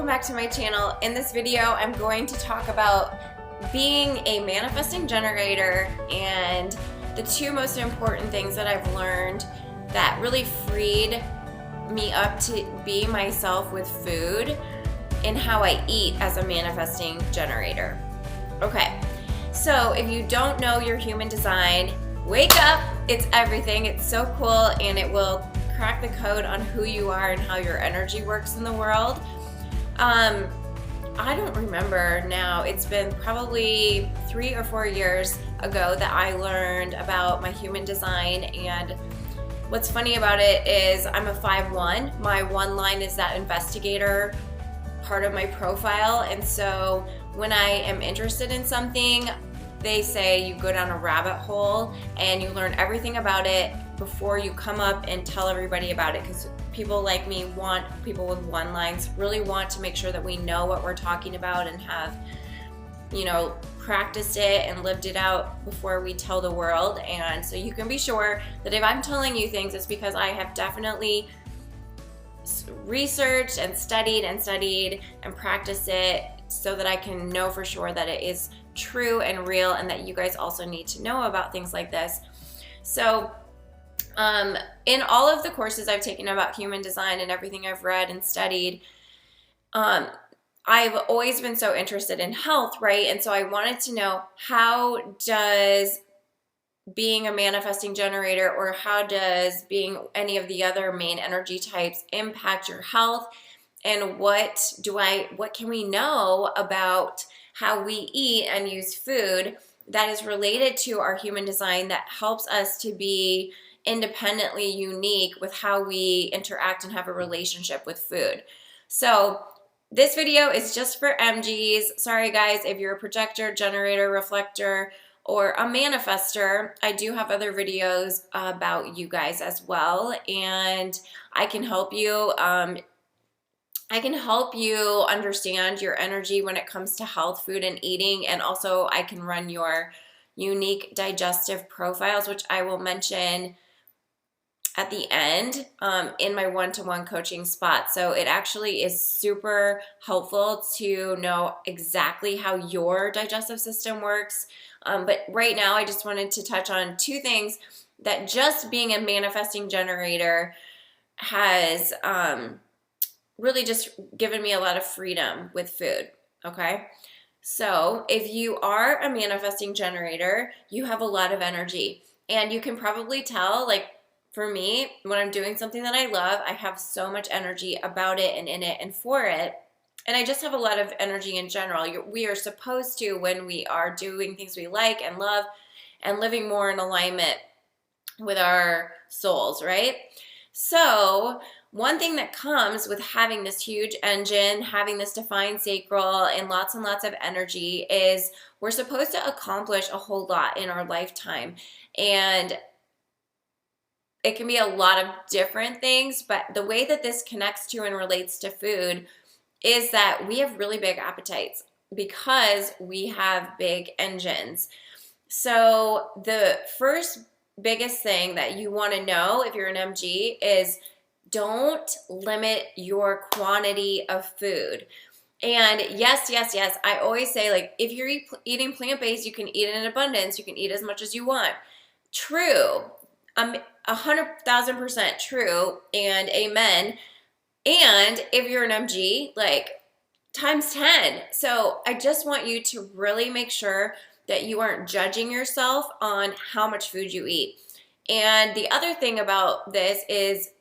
welcome back to my channel. In this video, I'm going to talk about being a manifesting generator and the two most important things that I've learned that really freed me up to be myself with food and how I eat as a manifesting generator. Okay, so if you don't know your human design, wake up. It's everything. It's so cool, and it will crack the code on who you are and how your energy works in the world. I don't remember now. It's been probably 3 or 4 years ago that I learned about my human design, and what's funny about it is I'm a 5-1. My one line is that investigator part of my profile, and so when I am interested in something, they say you go down a rabbit hole and you learn everything about it before you come up and tell everybody about it, because people like me want, people with one lines really want to make sure that we know what we're talking about and have, you know, practiced it and lived it out before we tell the world. And so you can be sure that if I'm telling you things, it's because I have definitely researched and studied and practiced it so that I can know for sure that it is true and real, and that you guys also need to know about things like this. So in all of the courses I've taken about human design and everything I've read and studied, I've always been so interested in health, right? And so I wanted to know, how does being a manifesting generator, or how does being any of the other main energy types impact your health? And what can we know about how we eat and use food that is related to our human design that helps us to be independently unique with how we interact and have a relationship with food. So this video is just for MGs. Sorry guys, if you're a projector, generator, reflector, or a manifester, I do have other videos about you guys as well, and I can help you. I can help you understand your energy when it comes to health, food, and eating, and also I can run your unique digestive profiles, which I will mention at the end in my one-to-one coaching spot. So it actually is super helpful to know exactly how your digestive system works. But right now I just wanted to touch on two things that just being a manifesting generator has really just given me a lot of freedom with food, okay? So if you are a manifesting generator, you have a lot of energy, and you can probably tell, like, for me, when I'm doing something that I love, I have so much energy about it and in it and for it. And I just have a lot of energy in general. We are supposed to, when we are doing things we like and love and living more in alignment with our souls, right? So one thing that comes with having this huge engine, having this defined sacral and lots of energy, is we're supposed to accomplish a whole lot in our lifetime. And it can be a lot of different things, but the way that this connects to and relates to food is that we have really big appetites because we have big engines. So the first biggest thing that you want to know if you're an MG is don't limit your quantity of food. And yes, I always say, like, if you're eating plant-based, you can eat in abundance. You can eat as much as you want. True. 100,000% true and amen. And if you're an MG, like, times 10. So I just want you to really make sure that you aren't judging yourself on how much food you eat. And the other thing about this is,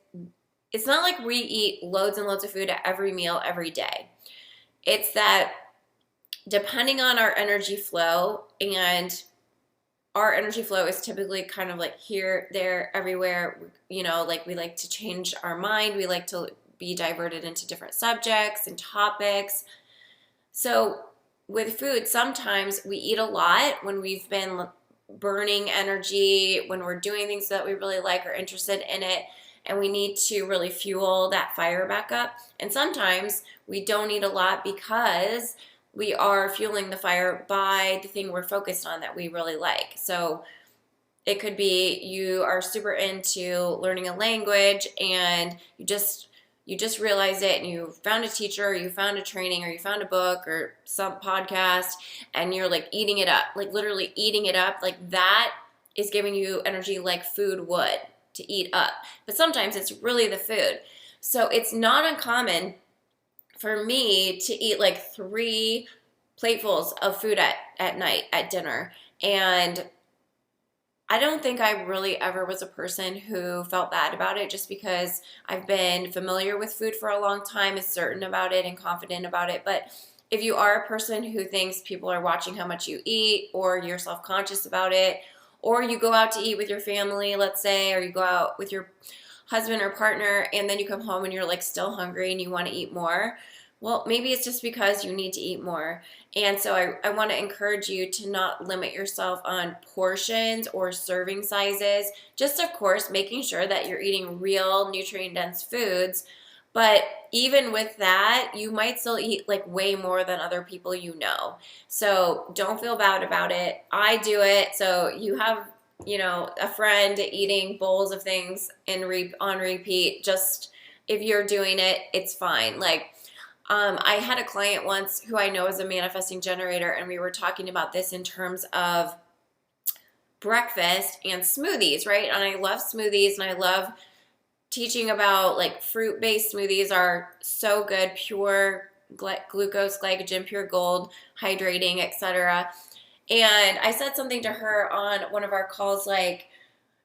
it's not like we eat loads and loads of food at every meal every day. It's that depending on our energy flow, and our energy flow is typically kind of like here, there, everywhere, you know, like we like to change our mind. We like to be diverted into different subjects and topics. So with food, sometimes we eat a lot when we've been burning energy, when we're doing things that we really like or interested in it, and we need to really fuel that fire back up. And sometimes we don't eat a lot because we are fueling the fire by the thing we're focused on that we really like. So it could be you are super into learning a language and you just you just realized it and you found a teacher or you found a training or you found a book or some podcast and you're like eating it up, like literally eating it up, like that is giving you energy like food would to eat up. But sometimes it's really the food. So it's not uncommon for me to eat like 3 platefuls of food at night, at dinner. And I don't think I really ever was a person who felt bad about it, just because I've been familiar with food for a long time, is certain about it and confident about it. But if you are a person who thinks people are watching how much you eat, or you're self-conscious about it, or you go out to eat with your family, let's say, or you go out with your husband or partner and then you come home and you're like still hungry and you want to eat more, well, maybe it's just because you need to eat more. And so I want to encourage you to not limit yourself on portions or serving sizes. Just, of course, making sure that you're eating real nutrient-dense foods. But even with that, you might still eat like way more than other people you know. So don't feel bad about it. I do it. So you have, a friend eating bowls of things on repeat. Just if you're doing it, it's fine. Like, I had a client once who I know is a manifesting generator, and we were talking about this in terms of breakfast and smoothies, right? And I love smoothies, and I love teaching about like fruit-based smoothies are so good, pure glucose, glycogen, pure gold, hydrating, etc. And I said something to her on one of our calls like,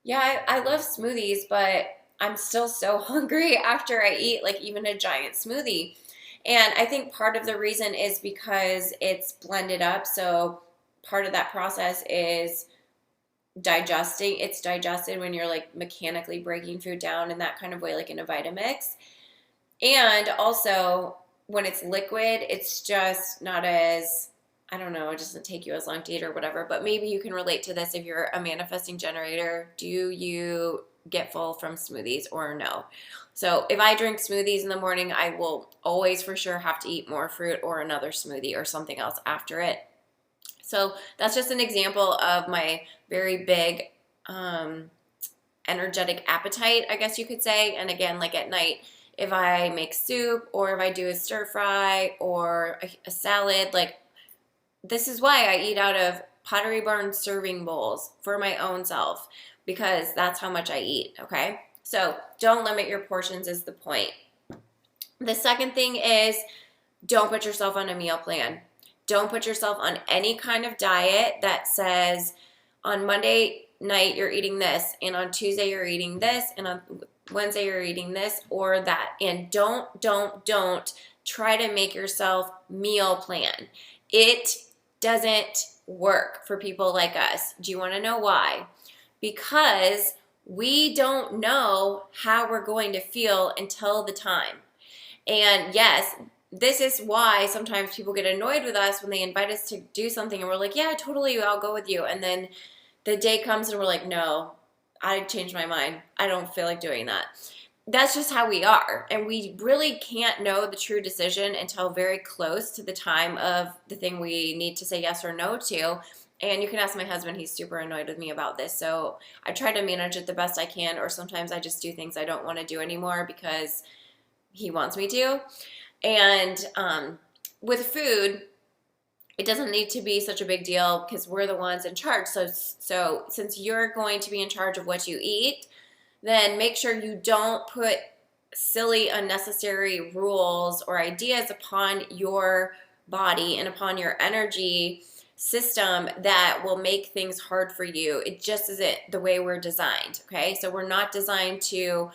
yeah, I love smoothies, but I'm still so hungry after I eat like even a giant smoothie. And I think part of the reason is because it's blended up. So part of that process is digesting. It's digested when you're like mechanically breaking food down in that kind of way, like in a Vitamix. And also when it's liquid, it's just not as, I don't know, it doesn't take you as long to eat or whatever. But maybe you can relate to this if you're a manifesting generator. Do you get full from smoothies or no? So if I drink smoothies in the morning, I will always for sure have to eat more fruit or another smoothie or something else after it. So that's just an example of my very big energetic appetite, I guess you could say. And again, like at night, if I make soup or if I do a stir fry or a salad, like this is why I eat out of Pottery Barn serving bowls for my own self, because that's how much I eat, okay? So don't limit your portions is the point. The second thing is don't put yourself on a meal plan. Don't put yourself on any kind of diet that says on Monday night you're eating this, and on Tuesday you're eating this, and on Wednesday you're eating this or that. And don't try to make yourself meal plan. It doesn't work for people like us. Do you want to know why? Because we don't know how we're going to feel until the time. And yes, this is why sometimes people get annoyed with us when they invite us to do something and we're like, yeah, totally, I'll go with you. And then the day comes and we're like, no, I changed my mind. I don't feel like doing that. That's just how we are. And we really can't know the true decision until very close to the time of the thing we need to say yes or no to. And you can ask my husband, he's super annoyed with me about this. So I try to manage it the best I can, or sometimes I just do things I don't want to do anymore because he wants me to. And with food, it doesn't need to be such a big deal because we're the ones in charge. So since you're going to be in charge of what you eat, then make sure you don't put silly, unnecessary rules or ideas upon your body and upon your energy system that will make things hard for you. It just isn't the way we're designed, okay? So we're not designed to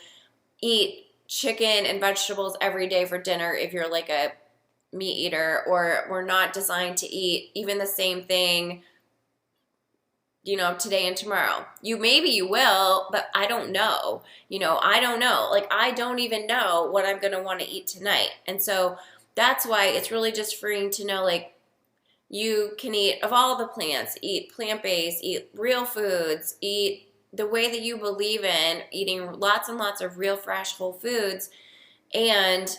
eat chicken and vegetables every day for dinner if you're like a meat eater, or we're not designed to eat even the same thing, today and tomorrow. Maybe you will, but I don't know. I don't know. Like, I don't even know what I'm going to want to eat tonight. And so that's why it's really just freeing to know, like, you can eat of all the plants, eat plant-based, eat real foods, eat the way that you believe in, eating lots and lots of real, fresh, whole foods, and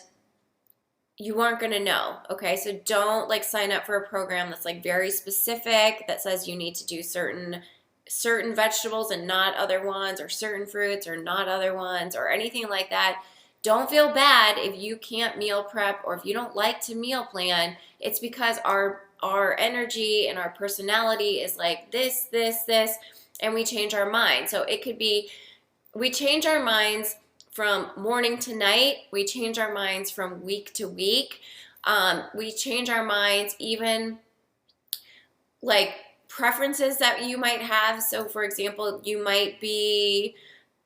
you aren't going to know, okay? So don't, like, sign up for a program that's, like, very specific, that says you need to do certain vegetables and not other ones, or certain fruits or not other ones, or anything like that. don't feel bad if you can't meal prep or if you don't like to meal plan. It's because our energy and our personality is like this, and we change our mind. So it could be, we change our minds from morning to night. We change our minds from week to week. We change our minds even like preferences that you might have. So for example, you might be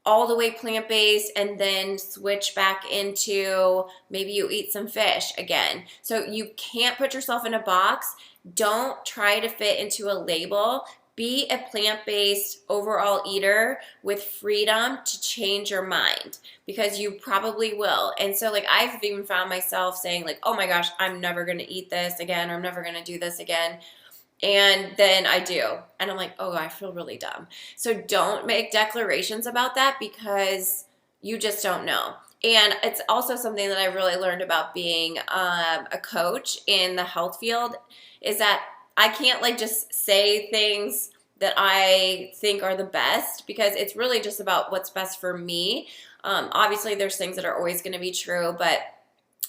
all the way plant-based and then switch back into maybe you eat some fish again. So you can't put yourself in a box. Don't try to fit into a label. Be a plant-based overall eater with freedom to change your mind, because you probably will. And so like I've even found myself saying like, oh my gosh, I'm never going to eat this again, or I'm never going to do this again. And then I do. And I'm like, oh, I feel really dumb. So don't make declarations about that, because you just don't know. And it's also something that I really learned about being a coach in the health field, is that I can't like just say things that I think are the best, because it's really just about what's best for me. Obviously, there's things that are always going to be true, but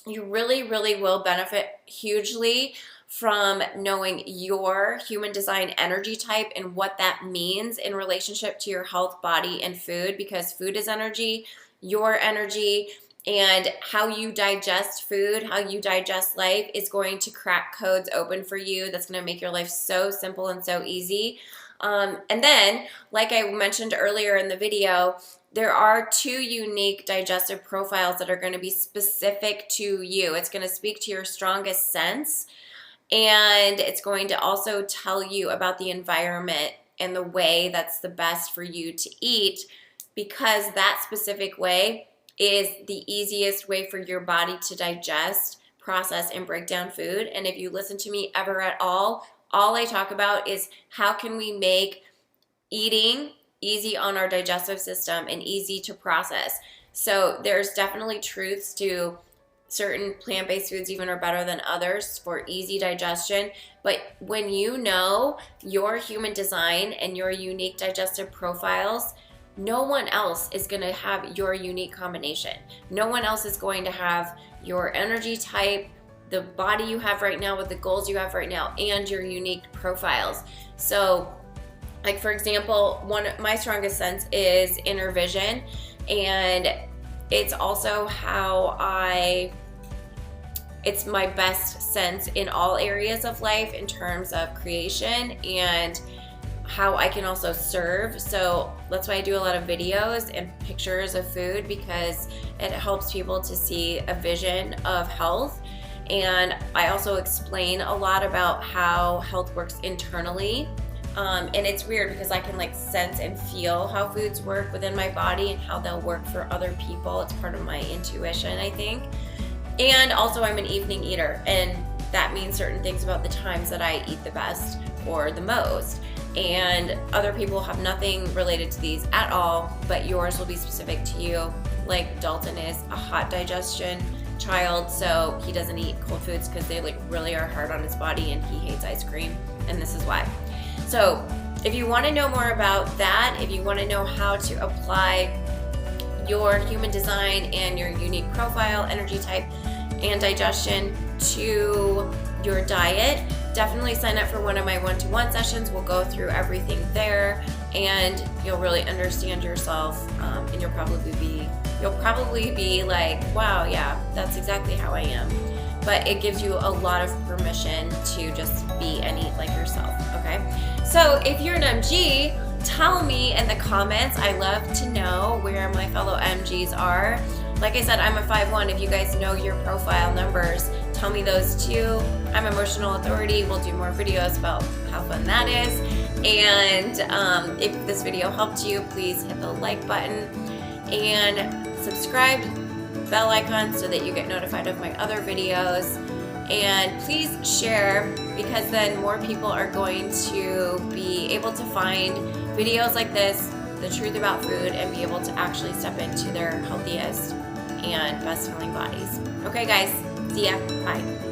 you really, really will benefit hugely from knowing your human design energy type and what that means in relationship to your health, body, and food, because food is energy, your energy, and how you digest food, how you digest life is going to crack codes open for you. That's going to make your life so simple and so easy. And then, like I mentioned earlier in the video, there are 2 unique digestive profiles that are going to be specific to you. It's going to speak to your strongest sense, and it's going to also tell you about the environment and the way that's the best for you to eat, because that specific way is the easiest way for your body to digest, process, and break down food. And if you listen to me ever at all I talk about is how can we make eating easy on our digestive system and easy to process. So there's definitely truths to certain plant-based foods even are better than others for easy digestion. But when you know your human design and your unique digestive profiles, no one else is going to have your unique combination. No one else is going to have your energy type, the body you have right now with the goals you have right now, and your unique profiles. So like for example, one of my strongest sense is inner vision, and it's also how it's my best sense in all areas of life in terms of creation and how I can also serve. So that's why I do a lot of videos and pictures of food, because it helps people to see a vision of health. And I also explain a lot about how health works internally. And it's weird because I can like sense and feel how foods work within my body and how they'll work for other people. It's part of my intuition, I think. And also I'm an evening eater, and that means certain things about the times that I eat the best or the most. And other people have nothing related to these at all, but yours will be specific to you. Like Dalton is a hot digestion child, so he doesn't eat cold foods because they like really are hard on his body, and he hates ice cream, and this is why. So if you want to know more about that, if you want to know how to apply your human design and your unique profile, energy type, and digestion to your diet, definitely sign up for one of my one-to-one sessions. We'll go through everything there, and you'll really understand yourself, and you'll probably be like, wow, yeah, that's exactly how I am. But it gives you a lot of permission to just be and eat like yourself, okay? So if you're an MG, tell me in the comments. I love to know where my fellow MGs are. Like I said, I'm a 5-1. If you guys know your profile numbers, tell me those too. I'm Emotional Authority. We'll do more videos about how fun that is. And if this video helped you, please hit the like button and subscribe, bell icon, so that you get notified of my other videos. And please share, because then more people are going to be able to find videos like this, the truth about food, and be able to actually step into their healthiest and best feeling bodies. Okay guys, see ya, bye.